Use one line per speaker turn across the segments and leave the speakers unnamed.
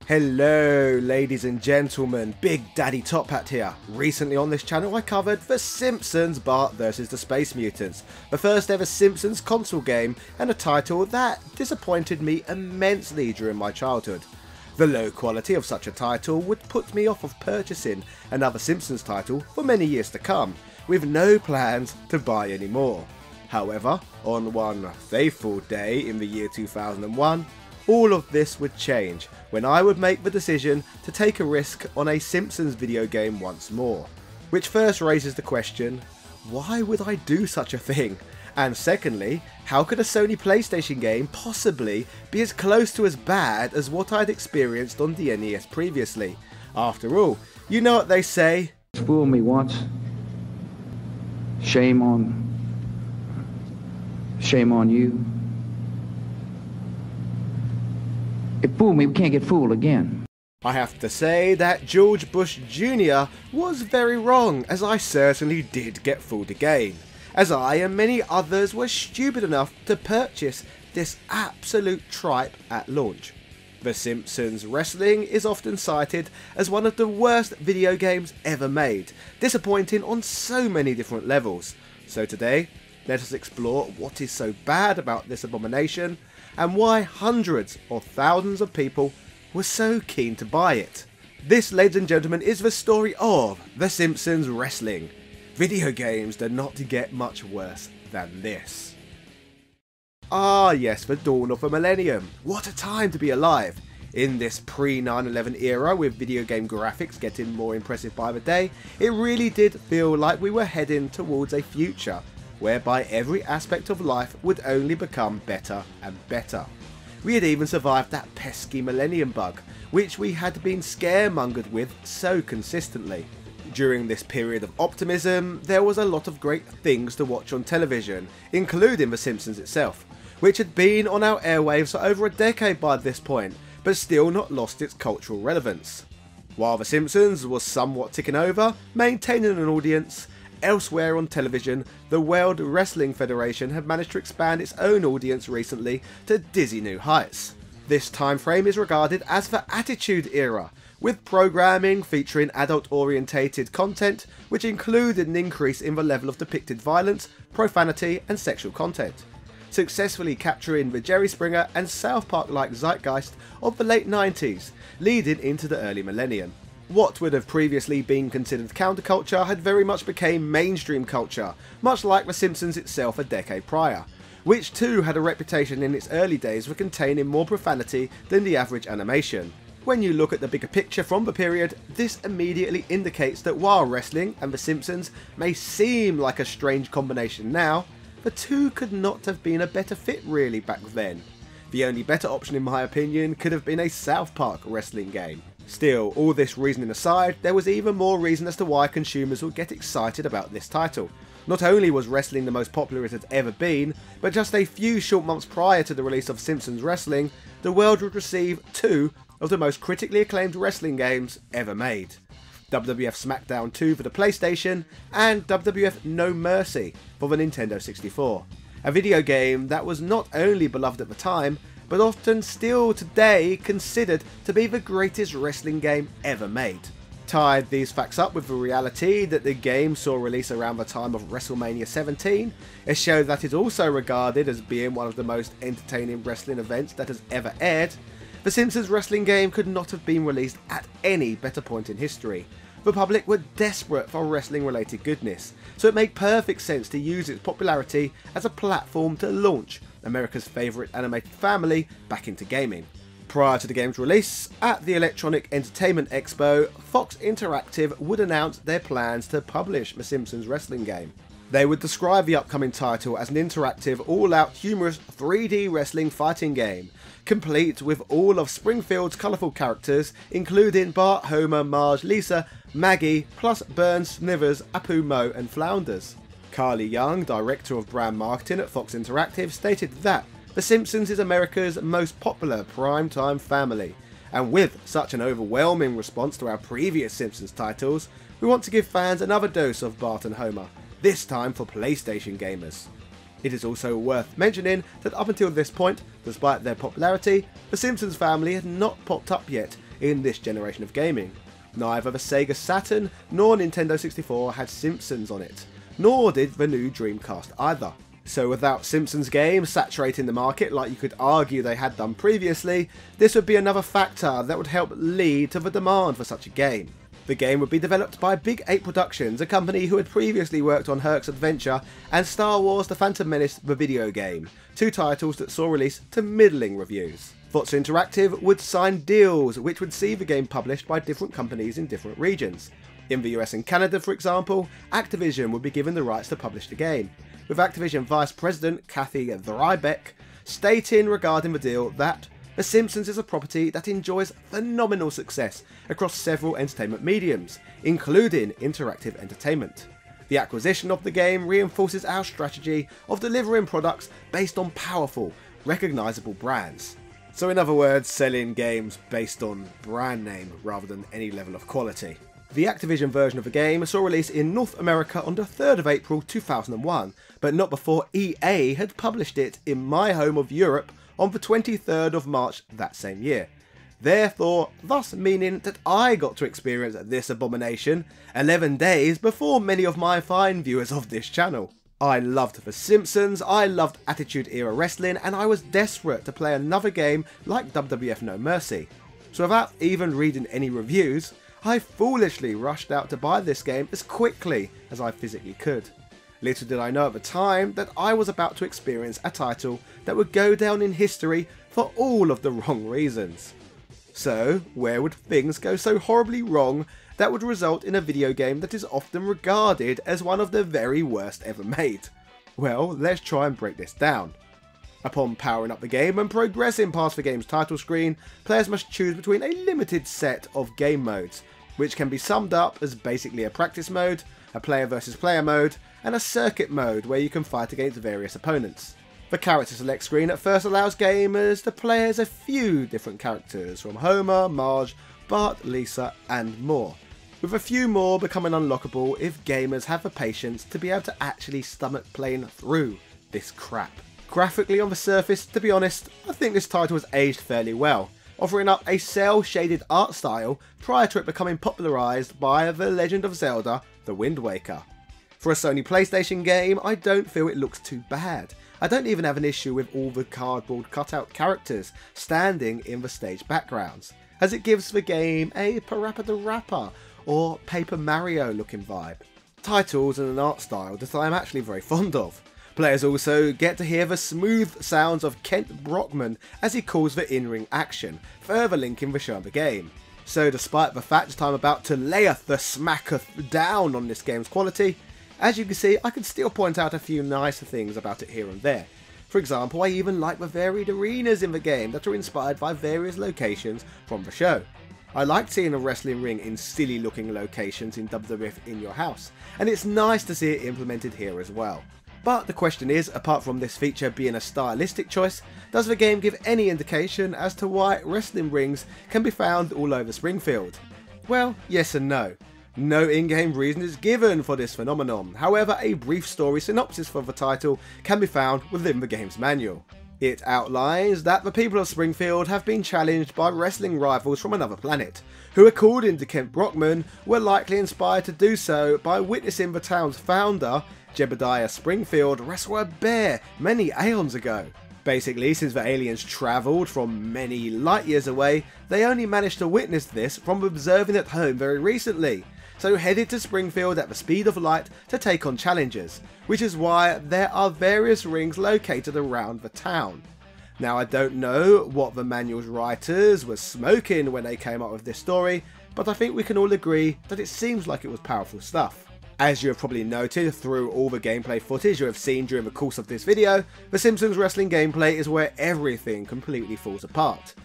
Hello ladies and gentlemen, Big Daddy Top Hat here. Recently on this channel I covered The Simpsons Bart vs the Space Mutants, the first ever Simpsons console game and a title that disappointed me immensely during my childhood. The low quality of such a title would put me off of purchasing another Simpsons title for many years to come, with no plans to buy any more. However, on one fateful day in the year 2001, all of this would change when I would make the decision to take a risk on a Simpsons video game once more. Which first raises the question, why would I do such a thing? And secondly, how could a Sony PlayStation game possibly be as close to as bad as what I'd experienced on the NES previously? After all, you know what they say?
Fool me once. Shame on you. It fooled me, we can't get fooled again.
I have to say that George Bush Jr. was very wrong, as I certainly did get fooled again, as I and many others were stupid enough to purchase this absolute tripe at launch. The Simpsons Wrestling is often cited as one of the worst video games ever made, disappointing on so many different levels. So today, let us explore what is so bad about this abomination and why hundreds or thousands of people were so keen to buy it. This, ladies and gentlemen, is the story of The Simpsons Wrestling. Video games do not get much worse than this. Ah yes, the dawn of the millennium. What a time to be alive. In this pre-9/11 era, with video game graphics getting more impressive by the day, it really did feel like we were heading towards a future whereby every aspect of life would only become better and better. We had even survived that pesky millennium bug, which we had been scaremongered with so consistently. During this period of optimism, there was a lot of great things to watch on television, including The Simpsons itself, which had been on our airwaves for over a decade by this point, but still not lost its cultural relevance. While The Simpsons was somewhat ticking over, maintaining an audience, elsewhere on television, the World Wrestling Federation had managed to expand its own audience recently to dizzy new heights. This time frame is regarded as the Attitude Era, with programming featuring adult-orientated content, which included an increase in the level of depicted violence, profanity and sexual content, successfully capturing the Jerry Springer and South Park-like zeitgeist of the late 90s, leading into the early millennium. What would have previously been considered counterculture had very much become mainstream culture, much like The Simpsons itself a decade prior, which too had a reputation in its early days for containing more profanity than the average animation. When you look at the bigger picture from the period, this immediately indicates that while wrestling and The Simpsons may seem like a strange combination now, the two could not have been a better fit really back then. The only better option in my opinion could have been a South Park wrestling game. Still, all this reasoning aside, there was even more reason as to why consumers would get excited about this title. Not only was wrestling the most popular it had ever been, but just a few short months prior to the release of Simpsons Wrestling, the world would receive two of the most critically acclaimed wrestling games ever made. WWF SmackDown 2 for the PlayStation and WWF No Mercy for the Nintendo 64. A video game that was not only beloved at the time, but often still today considered to be the greatest wrestling game ever made. Tied these facts up with the reality that the game saw release around the time of WrestleMania 17, a show that is also regarded as being one of the most entertaining wrestling events that has ever aired, the Simpsons Wrestling game could not have been released at any better point in history. The public were desperate for wrestling related goodness, so it made perfect sense to use its popularity as a platform to launch America's favourite animated family back into gaming. Prior to the game's release, at the Electronic Entertainment Expo, Fox Interactive would announce their plans to publish The Simpsons Wrestling game. They would describe the upcoming title as an interactive, all-out humorous 3D wrestling fighting game, complete with all of Springfield's colourful characters, including Bart, Homer, Marge, Lisa, Maggie, plus Burns, Snivers, Apu, Mo and Flounders. Carly Young, director of brand marketing at Fox Interactive, stated that The Simpsons is America's most popular primetime family, and with such an overwhelming response to our previous Simpsons titles, we want to give fans another dose of Bart and Homer, this time for PlayStation gamers. It is also worth mentioning that up until this point, despite their popularity, the Simpsons family had not popped up yet in this generation of gaming. Neither the Sega Saturn nor Nintendo 64 had Simpsons on it, nor did the new Dreamcast either. So without Simpsons games saturating the market like you could argue they had done previously, this would be another factor that would help lead to the demand for such a game. The game would be developed by Big 8 Productions, a company who had previously worked on Herc's Adventure and Star Wars The Phantom Menace the video game, two titles that saw release to middling reviews. Forza Interactive would sign deals which would see the game published by different companies in different regions. In the US and Canada, for example, Activision would be given the rights to publish the game, with Activision Vice President Kathy Drybeck stating regarding the deal that The Simpsons is a property that enjoys phenomenal success across several entertainment mediums, including interactive entertainment. The acquisition of the game reinforces our strategy of delivering products based on powerful, recognisable brands. So in other words, selling games based on brand name rather than any level of quality. The Activision version of the game saw release in North America on the 3rd of April 2001, but not before EA had published it in my home of Europe on the 23rd of March that same year. Therefore, thus meaning that I got to experience this abomination 11 days before many of my fine viewers of this channel. I loved The Simpsons, I loved Attitude Era Wrestling, and I was desperate to play another game like WWF No Mercy. So without even reading any reviews, I foolishly rushed out to buy this game as quickly as I physically could. Little did I know at the time that I was about to experience a title that would go down in history for all of the wrong reasons. So, where would things go so horribly wrong that would result in a video game that is often regarded as one of the very worst ever made? Well, let's try and break this down. Upon powering up the game and progressing past the game's title screen, players must choose between a limited set of game modes, which can be summed up as basically a practice mode, a player versus player mode, and a circuit mode where you can fight against various opponents. The character select screen at first allows gamers to play as a few different characters from Homer, Marge, Bart, Lisa and more, with a few more becoming unlockable if gamers have the patience to be able to actually stomach playing through this crap. Graphically on the surface, to be honest, I think this title has aged fairly well, offering up a cel-shaded art style prior to it becoming popularised by The Legend of Zelda: The Wind Waker. For a Sony PlayStation game, I don't feel it looks too bad. I don't even have an issue with all the cardboard cutout characters standing in the stage backgrounds, as it gives the game a Parappa the Rapper or Paper Mario looking vibe. Titles and an art style that I am actually very fond of. Players also get to hear the smooth sounds of Kent Brockman as he calls the in-ring action, further linking the show and the game. So despite the fact that I'm about to layeth the smacketh down on this game's quality, as you can see I can still point out a few nicer things about it here and there. For example, I even like the varied arenas in the game that are inspired by various locations from the show. I like seeing a wrestling ring in silly looking locations in WWF In Your House, and it's nice to see it implemented here as well. But the question is, apart from this feature being a stylistic choice, does the game give any indication as to why wrestling rings can be found all over Springfield? Well, yes and no. No in-game reason is given for this phenomenon, however a brief story synopsis for the title can be found within the game's manual. It outlines that the people of Springfield have been challenged by wrestling rivals from another planet, who according to Kent Brockman were likely inspired to do so by witnessing the town's founder, Jebediah Springfield, wrestle a bear many aeons ago. Basically, since the aliens travelled from many light years away, they only managed to witness this from observing at home very recently, so headed to Springfield at the speed of light to take on challengers, which is why there are various rings located around the town. Now I don't know what the manual's writers were smoking when they came up with this story, but I think we can all agree that it seems like it was powerful stuff. As you have probably noted through all the gameplay footage you have seen during the course of this video, The Simpsons wrestling gameplay is where everything completely falls apart,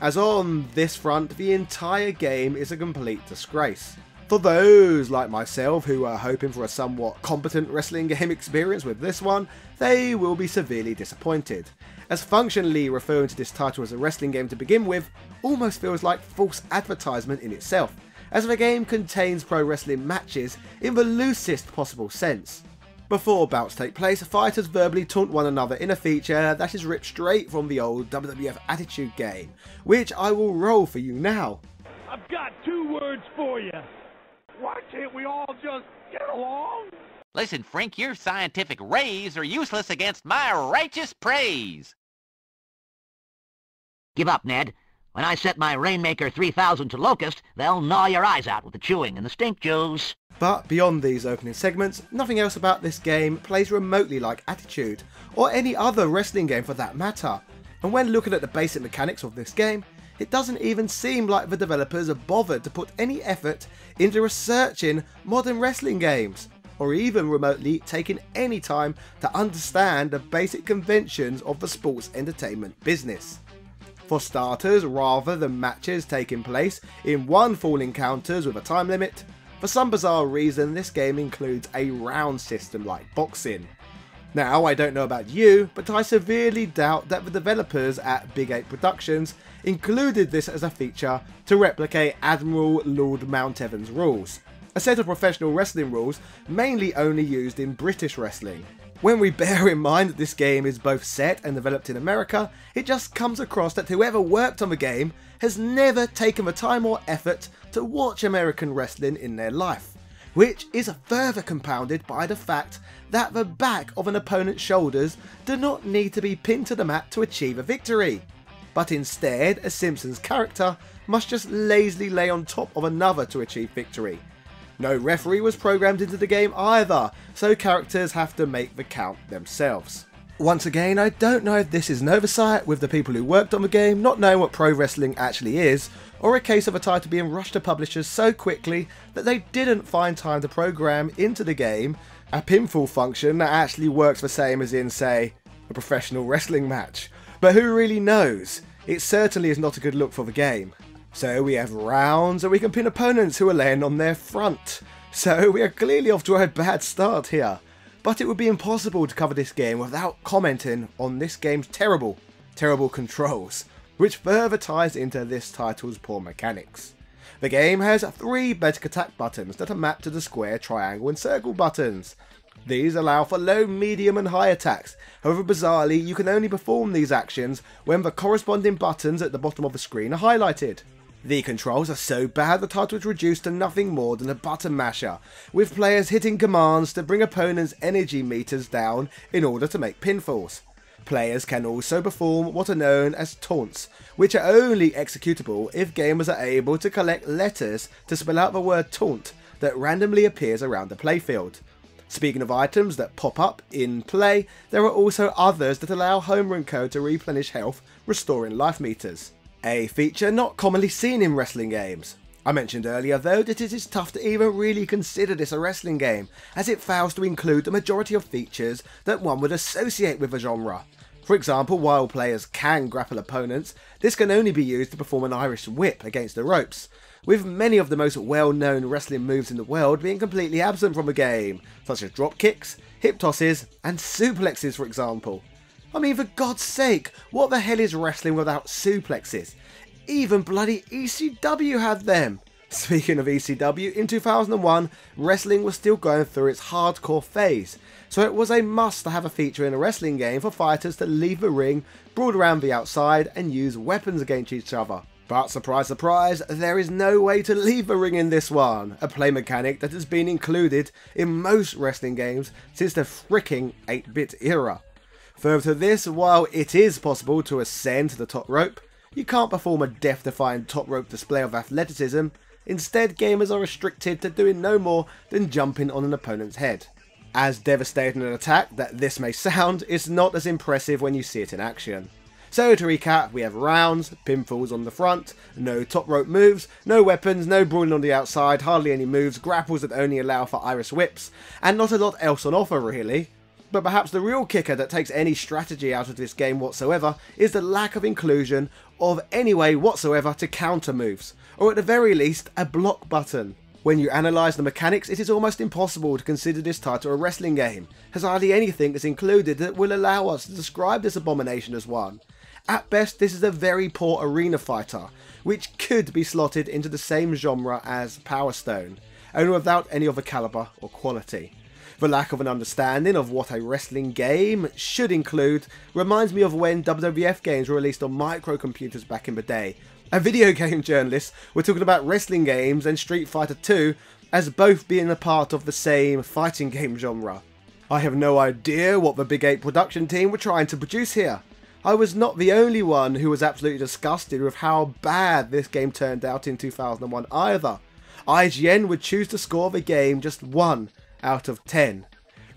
as on this front the entire game is a complete disgrace. For those like myself who are hoping for a somewhat competent wrestling game experience with this one, they will be severely disappointed, as functionally referring to this title as a wrestling game to begin with almost feels like false advertisement in itself, as the game contains pro wrestling matches in the loosest possible sense. Before bouts take place, fighters verbally taunt one another in a feature that is ripped straight from the old WWF Attitude game, which I will roll for you now.
got 2 words for you. Why can't we all just get along?
Listen, Frink, your scientific rays are useless against my righteous praise.
Give up, Ned. When I set my Rainmaker 3000 to Locust, they'll gnaw your eyes out with the chewing and the stink juice.
But beyond these opening segments, nothing else about this game plays remotely like Attitude, or any other wrestling game for that matter. And when looking at the basic mechanics of this game, it doesn't even seem like the developers have bothered to put any effort into researching modern wrestling games, or even remotely taking any time to understand the basic conventions of the sports entertainment business. For starters, rather than matches taking place in one-fall encounters with a time limit, for some bizarre reason this game includes a round system like boxing. Now, I don't know about you, but I severely doubt that the developers at Big 8 Productions included this as a feature to replicate Admiral Lord Mountevans rules, a set of professional wrestling rules mainly only used in British wrestling. When we bear in mind that this game is both set and developed in America, it just comes across that whoever worked on the game has never taken the time or effort to watch American wrestling in their life, which is further compounded by the fact that the back of an opponent's shoulders do not need to be pinned to the mat to achieve a victory, but instead a Simpsons character must just lazily lay on top of another to achieve victory. No referee was programmed into the game either, so characters have to make the count themselves. Once again, I don't know if this is an oversight with the people who worked on the game not knowing what pro wrestling actually is, or a case of a title being rushed to publishers so quickly that they didn't find time to program into the game a pinfall function that actually works the same as in, say, a professional wrestling match. But who really knows? It certainly is not a good look for the game. So we have rounds and we can pin opponents who are laying on their front. So we are clearly off to a bad start here. But it would be impossible to cover this game without commenting on this game's terrible controls, which further ties into this title's poor mechanics. The game has 3 basic attack buttons that are mapped to the square, triangle and circle buttons. These allow for low, medium and high attacks. However, bizarrely, you can only perform these actions when the corresponding buttons at the bottom of the screen are highlighted. The controls are so bad the title is reduced to nothing more than a button masher, with players hitting commands to bring opponents' energy meters down in order to make pinfalls. Players can also perform what are known as taunts, which are only executable if gamers are able to collect letters to spell out the word taunt that randomly appears around the playfield. Speaking of items that pop up in play, there are also others that allow home run code to replenish health, restoring life meters. A feature not commonly seen in wrestling games. I mentioned earlier though that it is tough to even really consider this a wrestling game, as it fails to include the majority of features that one would associate with the genre. For example, while players can grapple opponents, this can only be used to perform an Irish whip against the ropes, with many of the most well-known wrestling moves in the world being completely absent from the game, such as drop kicks, hip tosses, and suplexes for example. I mean, for God's sake, what the hell is wrestling without suplexes? Even bloody ECW had them! Speaking of ECW, in 2001, wrestling was still going through its hardcore phase, so it was a must to have a feature in a wrestling game for fighters to leave the ring, brawl around the outside, and use weapons against each other. But surprise surprise, there is no way to leave the ring in this one, a play mechanic that has been included in most wrestling games since the fricking 8-bit era. Further to this, while it is possible to ascend to the top rope, you can't perform a death-defying top rope display of athleticism. Instead, gamers are restricted to doing no more than jumping on an opponent's head. As devastating an attack that this may sound, it's not as impressive when you see it in action. So to recap, we have rounds, pinfalls on the front, no top rope moves, no weapons, no brawling on the outside, hardly any moves, grapples that only allow for Irish whips, and not a lot else on offer really. But perhaps the real kicker that takes any strategy out of this game whatsoever is the lack of inclusion of any way whatsoever to counter moves, or at the very least a block button. When you analyse the mechanics, it is almost impossible to consider this title a wrestling game, as hardly anything is included that will allow us to describe this abomination as one. At best, this is a very poor arena fighter, which could be slotted into the same genre as Power Stone, only without any of the calibre or quality. The lack of an understanding of what a wrestling game should include reminds me of when WWF games were released on microcomputers back in the day, And video game journalists were talking about wrestling games and Street Fighter 2 as both being a part of the same fighting game genre. I have no idea what the Big 8 production team were trying to produce here. I was not the only one who was absolutely disgusted with how bad this game turned out in 2001 either. IGN would choose to score the game just 1 out of 10.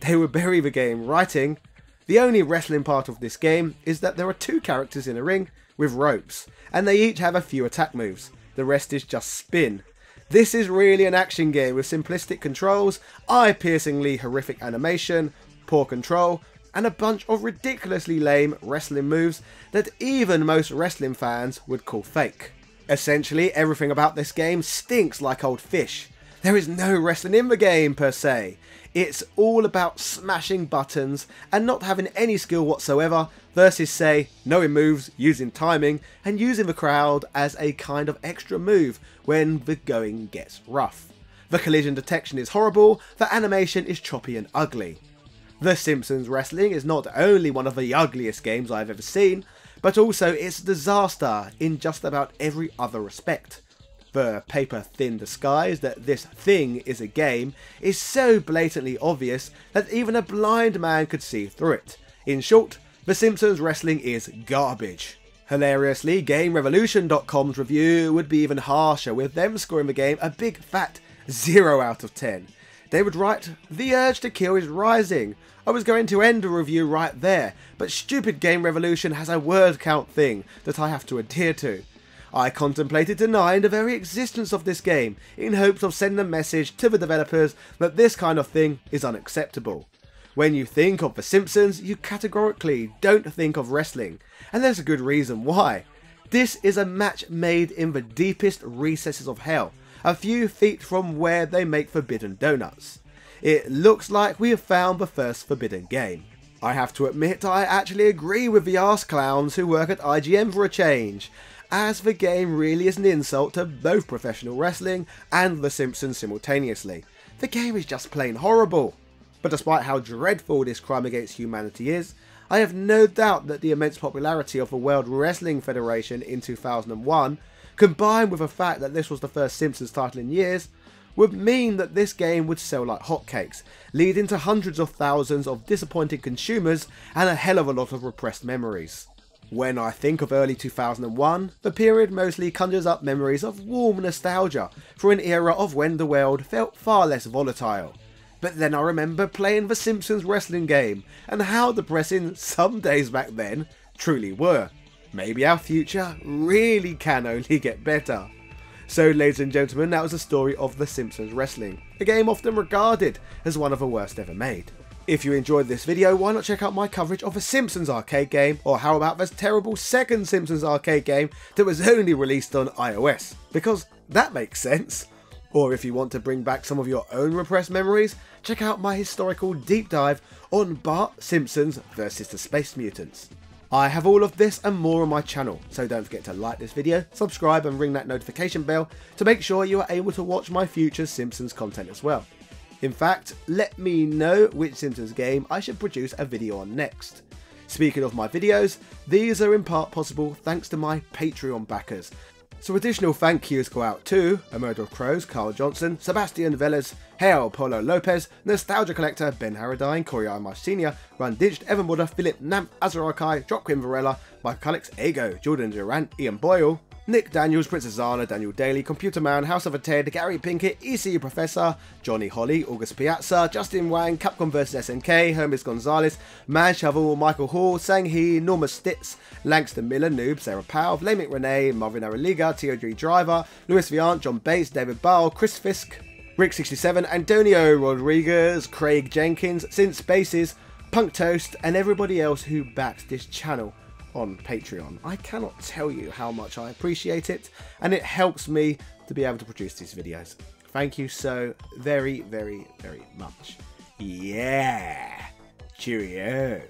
They would bury the game, writing, "The only wrestling part of this game is that there are 2 characters in a ring with ropes, and they each have a few attack moves. The rest is just spin. This is really an action game with simplistic controls, eye-piercingly horrific animation, poor control, and a bunch of ridiculously lame wrestling moves that even most wrestling fans would call fake. Essentially, everything about this game stinks like old fish. There is no wrestling in the game per se. It's all about smashing buttons and not having any skill whatsoever versus, say, knowing moves, using timing, and using the crowd as a kind of extra move when the going gets rough. The collision detection is horrible, the animation is choppy and ugly. The Simpsons Wrestling is not only one of the ugliest games I've ever seen, but also it's a disaster in just about every other respect. The paper-thin disguise that this thing is a game is so blatantly obvious that even a blind man could see through it. In short, The Simpsons Wrestling is garbage. Hilariously, GameRevolution.com's review would be even harsher, with them scoring the game a big fat 0 out of 10. They would write, "The urge to kill is rising. I was going to end the review right there, but stupid Game Revolution has a word count thing that I have to adhere to. I contemplated denying the very existence of this game in hopes of sending a message to the developers that this kind of thing is unacceptable. When you think of The Simpsons, you categorically don't think of wrestling, and there's a good reason why. This is a match made in the deepest recesses of hell, a few feet from where they make forbidden donuts. It looks like we have found the first forbidden game. I have to admit I actually agree with the arse clowns who work at IGN for a change, as the game really is an insult to both professional wrestling and The Simpsons simultaneously. The game is just plain horrible. But despite how dreadful this crime against humanity is, I have no doubt that the immense popularity of the World Wrestling Federation in 2001, combined with the fact that this was the first Simpsons title in years, would mean that this game would sell like hotcakes, leading to hundreds of thousands of disappointed consumers and a hell of a lot of repressed memories. When I think of early 2001, the period mostly conjures up memories of warm nostalgia for an era of when the world felt far less volatile. But then I remember playing the Simpsons Wrestling game and how depressing some days back then truly were. Maybe our future really can only get better. So ladies and gentlemen, that was the story of The Simpsons Wrestling, a game often regarded as one of the worst ever made. If you enjoyed this video, why not check out my coverage of the Simpsons arcade game, or how about this terrible second Simpsons arcade game that was only released on iOS, because that makes sense. Or if you want to bring back some of your own repressed memories, check out my historical deep dive on Bart Simpson's vs the Space Mutants. I have all of this and more on my channel, so don't forget to like this video, subscribe and ring that notification bell to make sure you are able to watch my future Simpsons content as well. In fact, let me know which Simpsons game I should produce a video on next. Speaking of my videos, these are in part possible thanks to my Patreon backers. So additional thank yous go out to A Murder of Crows, Carl Johnson, Sebastian Velez, Hale Polo Lopez, Nostalgia Collector, Ben Harradine, Corey Imar Sr., Run Ditched, Evan Woodder, Philip Namp, Azarakai, Joaquin Varela, Mike Alex, Ego, Jordan Durant, Ian Boyle, Nick Daniels, Princess Zana, Daniel Daly, Computer Man, House of a Ted, Gary Pinkett, ECU Professor, Johnny Holly, August Piazza, Justin Wang, Capcom vs SNK, Hermes Gonzalez, Man Shovel, Michael Hall, Sang Hee, Norma Stitz, Langston Miller, Noob, Sarah Powell, Vlamik Renee, Marvin Araliga, TOG Driver, Louis Viant, John Bates, David Ball, Chris Fisk, Rick67, Antonio Rodriguez, Craig Jenkins, Since Bases, Punk Toast, and everybody else who backs this channel on Patreon. I cannot tell you how much I appreciate it, and it helps me to be able to produce these videos. Thank you so very, very, very much. Yeah! Cheerio!